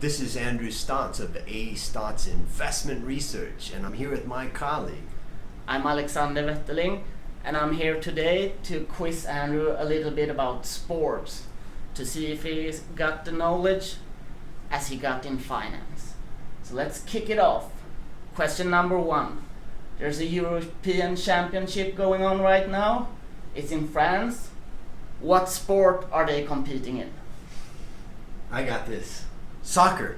This is Andrew Stotz of A. Stotz Investment Research, and I'm here with my colleague. I'm Alexander Wetterling, and I'm here today to quiz Andrew a little bit about sports, to see if he's got the knowledge as he got in finance. So let's kick it off. Question number 1. There's a European Championship going on right now. It's in France. What sport are they competing in? I got this. Soccer.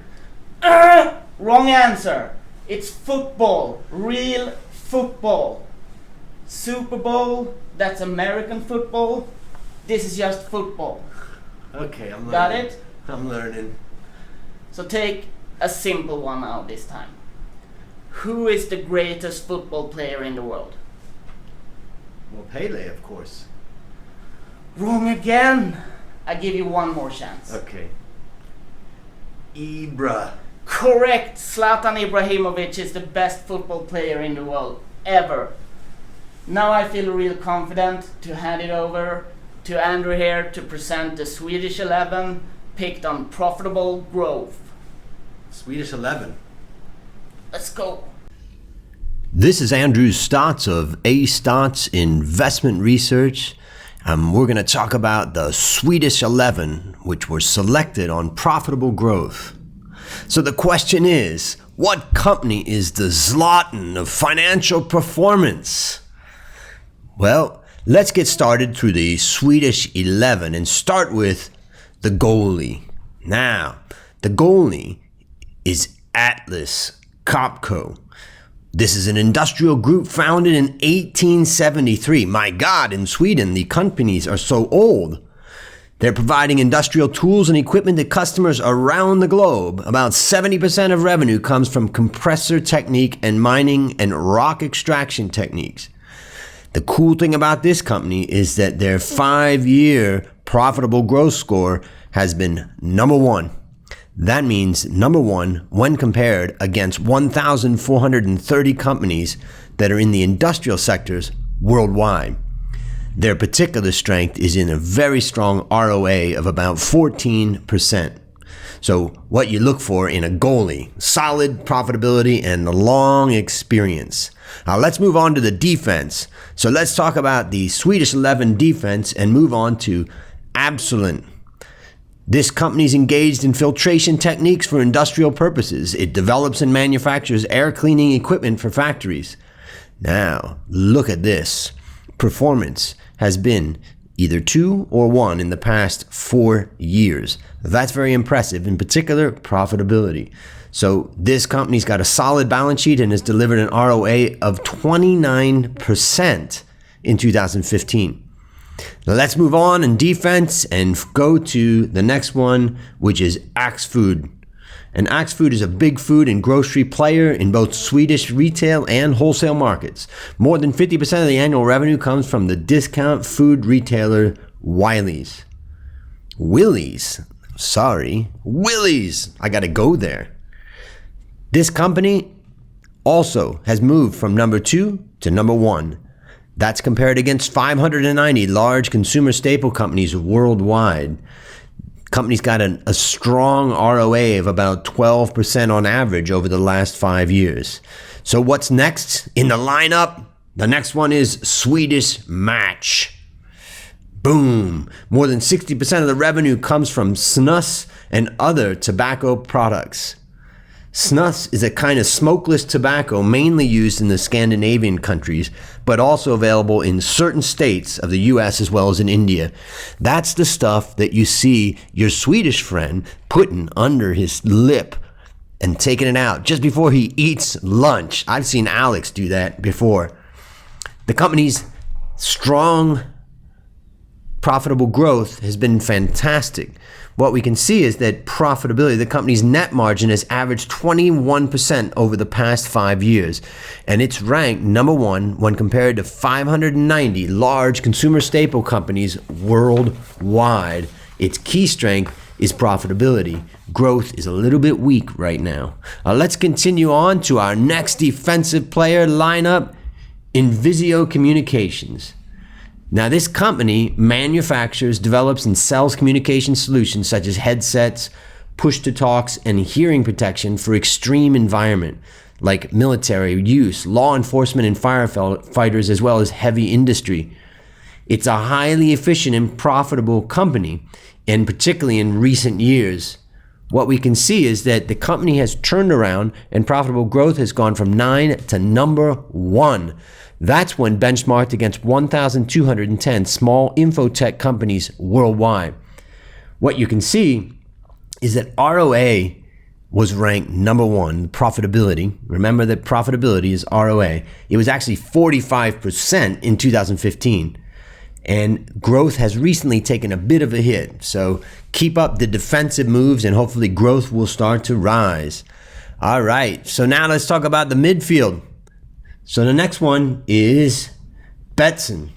Wrong answer. It's football. Real football. Super Bowl, that's American football. This is just football. Okay, I'm learning. Got it? I'm learning. So take a simple one out this time. Who is the greatest football player in the world? Well, Pele, of course. Wrong again. I give you one more chance. Okay. Ibra. Correct. Zlatan Ibrahimovic is the best football player in the world ever. Now I feel real confident to hand it over to Andrew here to present the Swedish 11 picked on profitable growth. Swedish 11. Let's go. This is Andrew Stotz of A. Stotz Investment Research. We're going to talk about the Swedish 11, which were selected on profitable growth. So the question is, what company is the Zlatan of financial performance? Well, let's get started through the Swedish 11 and start with the goalie. Now, the goalie is Atlas Copco. This is an industrial group founded in 1873. My God, in Sweden, the companies are so old. They're providing industrial tools and equipment to customers around the globe. About 70% of revenue comes from compressor technique and mining and rock extraction techniques. The cool thing about this company is that their 5-year profitable growth score has been number 1. That means number 1 when compared against 1,430 companies that are in the industrial sectors worldwide. Their particular strength is in a very strong ROA of about 14%. So what you look for in a goalie, solid profitability and a long experience. Now let's move on to the defense. So let's talk about the Swedish 11 defense and move on to Absolent. This company is engaged in filtration techniques for industrial purposes. It develops and manufactures air cleaning equipment for factories. Now, look at this. Performance has been either 2 or 1 in the past 4 years. That's very impressive, in particular, profitability. So this company's got a solid balance sheet and has delivered an ROA of 29% in 2015. Now let's move on in defense and go to the next one, which is Axfood. And Axfood is a big food and grocery player in both Swedish retail and wholesale markets. More than 50% of the annual revenue comes from the discount food retailer Willys. Willys. I gotta go there. This company also has moved from number 2 to number 1. That's compared against 590 large consumer staple companies worldwide. Company's got a strong ROA of about 12% on average over the last 5 years. So what's next in the lineup? The next one is Swedish Match. Boom! More than 60% of the revenue comes from snus and other tobacco products. Snus is a kind of smokeless tobacco mainly used in the Scandinavian countries, but also available in certain states of the US as well as in India. That's the stuff that you see your Swedish friend putting under his lip and taking it out just before he eats lunch. I've seen Alex do that before. The company's strong, profitable growth has been fantastic. What we can see is that profitability, the company's net margin has averaged 21% over the past 5 years, and it's ranked number 1 when compared to 590 large consumer staple companies worldwide. Its key strength is profitability. Growth is a little bit weak right now. Let's continue on to our next defensive player lineup, Invisio Communications. Now, this company manufactures, develops, and sells communication solutions such as headsets, push-to-talks, and hearing protection for extreme environment like military use, law enforcement and firefighters, as well as heavy industry. It's a highly efficient and profitable company, and particularly in recent years. What we can see is that the company has turned around and profitable growth has gone from 9 to number 1. That's when benchmarked against 1,210 small infotech companies worldwide. What you can see is that ROA was ranked number 1, profitability. Remember that profitability is ROA. It was actually 45% in 2015. And growth has recently taken a bit of a hit. So keep up the defensive moves and hopefully growth will start to rise. All right, so now let's talk about the midfield. So the next one is Betsson.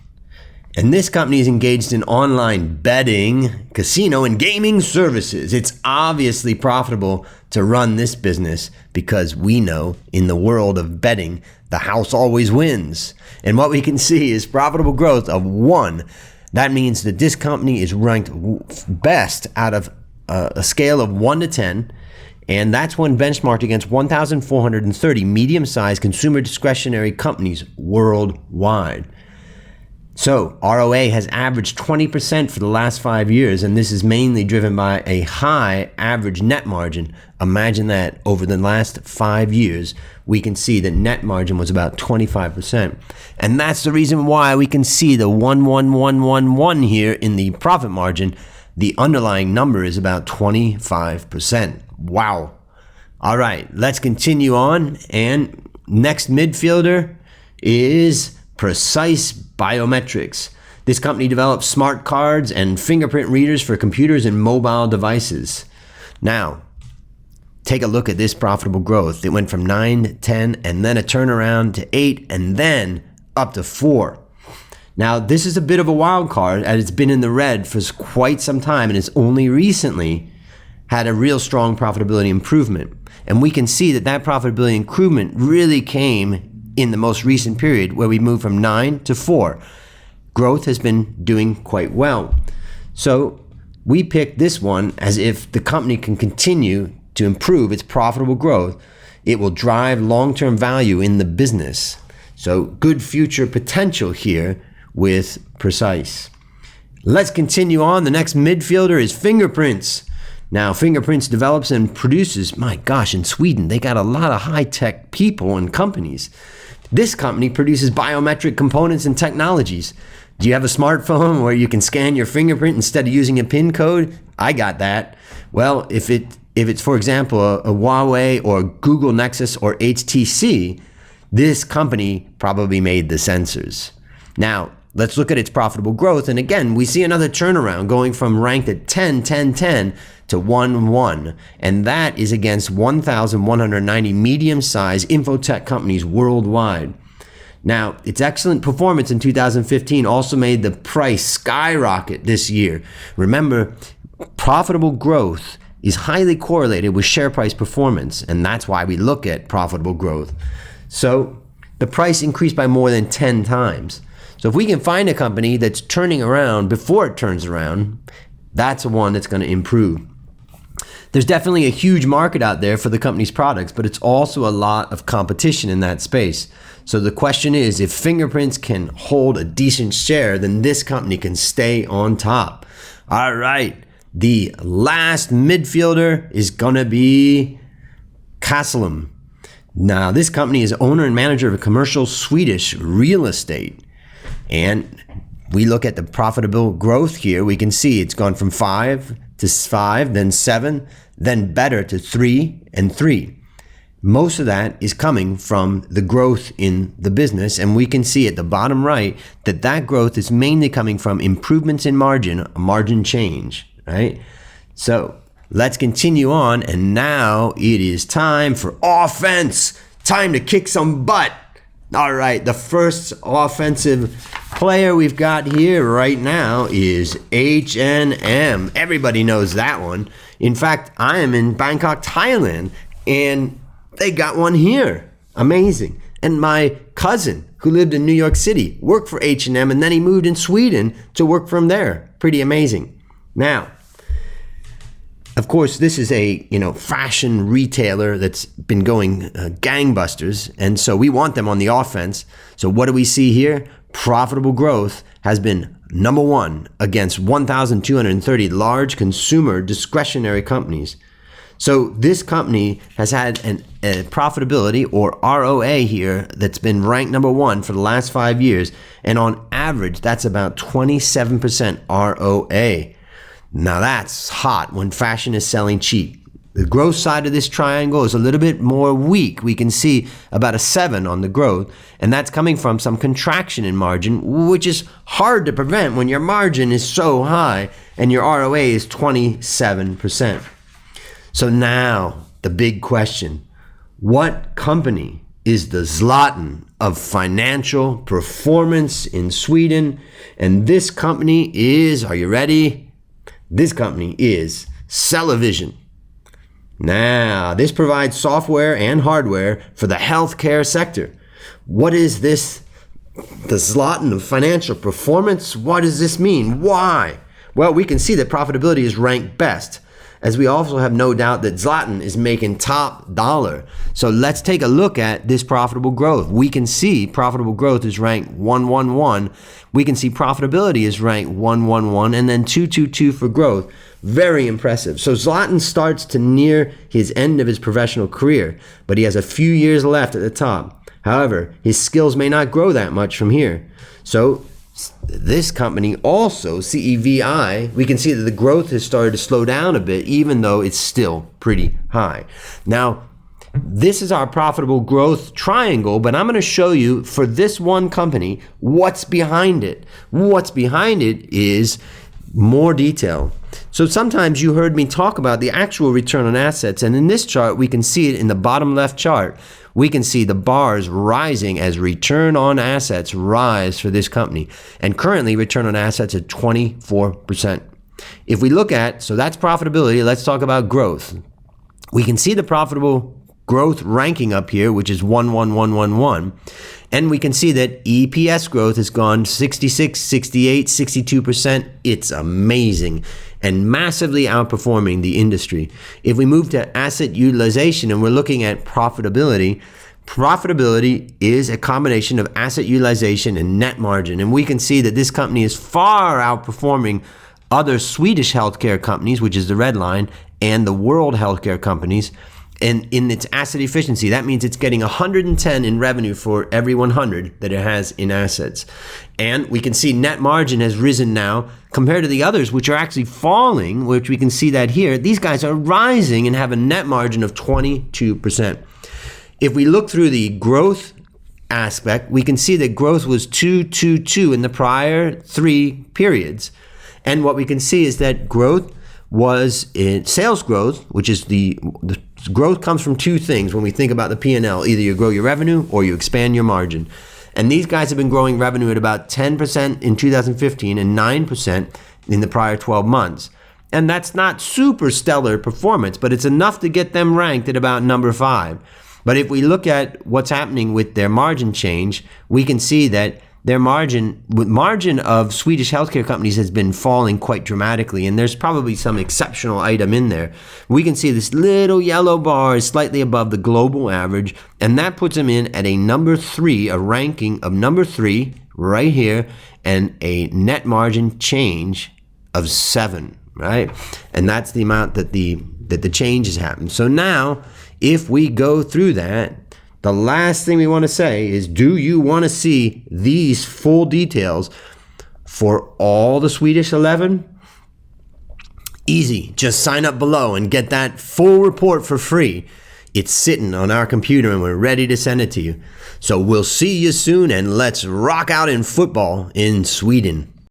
And this company is engaged in online betting, casino, and gaming services. It's obviously profitable to run this business because we know in the world of betting, the house always wins. And what we can see is profitable growth of 1. That means that this company is ranked best out of a scale of 1 to 10. And that's when benchmarked against 1,430 medium-sized consumer discretionary companies worldwide. So ROA has averaged 20% for the last 5 years, and this is mainly driven by a high average net margin. Imagine that over the last 5 years, we can see that net margin was about 25%. And that's the reason why we can see the 11111 here in the profit margin. The underlying number is about 25%. Wow. All right, let's continue on. And next midfielder is Precise Biometrics. This company develops smart cards and fingerprint readers for computers and mobile devices. Now, take a look at this profitable growth. It went from 9 to 10 and then a turnaround to 8 and then up to 4. Now, this is a bit of a wild card as it's been in the red for quite some time and it's only recently had a real strong profitability improvement. And we can see that that profitability improvement really came in the most recent period where we moved from 9 to 4. Growth has been doing quite well. So we picked this one as if the company can continue to improve its profitable growth, it will drive long-term value in the business. So good future potential here with Precise. Let's continue on. The next midfielder is Fingerprints. Now, Fingerprints develops and produces, my gosh, in Sweden, they got a lot of high-tech people and companies. This company produces biometric components and technologies. Do you have a smartphone where you can scan your fingerprint instead of using a PIN code? I got that. Well, if it's, for example, a Huawei or Google Nexus or HTC, this company probably made the sensors. Now, let's look at its profitable growth. And again, we see another turnaround going from ranked at 10, 10, 10 to 1, 1. And that is against 1,190 medium-sized infotech companies worldwide. Now, its excellent performance in 2015 also made the price skyrocket this year. Remember, profitable growth is highly correlated with share price performance, and that's why we look at profitable growth. So the price increased by more than 10 times. So if we can find a company that's turning around before it turns around, that's the one that's going to improve. There's definitely a huge market out there for the company's products, but it's also a lot of competition in that space. So the question is, if Fingerprints can hold a decent share, then this company can stay on top. All right, the last midfielder is going to be Castellum. Now, this company is owner and manager of a commercial Swedish real estate. And we look at the profitable growth here, we can see it's gone from 5 to 5, then 7, then better to 3 and 3. Most of that is coming from the growth in the business, and we can see at the bottom right that that growth is mainly coming from improvements in margin change, right? So let's continue on, and now it is time for offense. Time to kick some butt. All right, the first offensive player we've got here right now is H&M. Everybody knows that one. In fact, I am in Bangkok, Thailand, and they got one here. Amazing. And my cousin, who lived in New York City, worked for H&M, and then he moved in Sweden to work from there. Pretty amazing. Now, Of course, this is a fashion retailer that's been going gangbusters, and so we want them on the offense. So what do we see here? Profitable growth has been number one against 1,230 large consumer discretionary companies. So this company has had a profitability, or ROA here, that's been ranked number one for the last 5 years. And on average, that's about 27% ROA. Now that's hot when fashion is selling cheap. The growth side of this triangle is a little bit more weak. We can see about a 7 on the growth, and that's coming from some contraction in margin, which is hard to prevent when your margin is so high and your ROA is 27%. So now, the big question: what company is the Zlatan of financial performance in Sweden? And this company is, are you ready? This company is Cellavision. Now, this provides software and hardware for the healthcare sector. What is this, the Zlatan of financial performance? What does this mean? Why? Well, we can see that profitability is ranked best, as we also have no doubt that Zlatan is making top dollar. So let's take a look at this profitable growth. We can see profitable growth is ranked 111. We can see profitability is ranked 111, and then 222 for growth. Very impressive. So Zlatan starts to near his end of his professional career, but he has a few years left at the top. However, his skills may not grow that much from here. So this company also, CEVI, we can see that the growth has started to slow down a bit, even though it's still pretty high. Now, this is our profitable growth triangle, but I'm going to show you for this one company what's behind it. What's behind it is more detail. So sometimes you heard me talk about the actual return on assets, and in this chart we can see it in the bottom left chart. We can see the bars rising as return on assets rise for this company. And currently return on assets at 24%. If we look at, so that's profitability, let's talk about growth. We can see the profitable growth ranking up here, which is 11111. And we can see that EPS growth has gone 66, 68, 62%. It's amazing and massively outperforming the industry. If we move to asset utilization and we're looking at profitability, profitability is a combination of asset utilization and net margin. And we can see that this company is far outperforming other Swedish healthcare companies, which is the red line, and the world healthcare companies. And in its asset efficiency, that means it's getting 110 in revenue for every 100 that it has in assets. And we can see net margin has risen now compared to the others, which are actually falling, which we can see that here. These guys are rising and have a net margin of 22%. If we look through the growth aspect, we can see that growth was 222 in the prior 3 periods. And what we can see is that growth was in sales growth, which is the growth comes from 2 things when we think about the P&L. Either you grow your revenue or you expand your margin. And these guys have been growing revenue at about 10% in 2015 and 9% in the prior 12 months. And that's not super stellar performance, but it's enough to get them ranked at about number 5. But if we look at what's happening with their margin change, we can see that their margin of Swedish healthcare companies has been falling quite dramatically, and there's probably some exceptional item in there. We can see this little yellow bar is slightly above the global average, and that puts them in at a number 3, a ranking of number 3 right here, and a net margin change of 7, right? And that's the amount that the change has happened. So now, if we go through that, the last thing we want to say is, do you want to see these full details for all the Swedish 11? Easy. Just sign up below and get that full report for free. It's sitting on our computer and we're ready to send it to you. So we'll see you soon, and let's rock out in football in Sweden.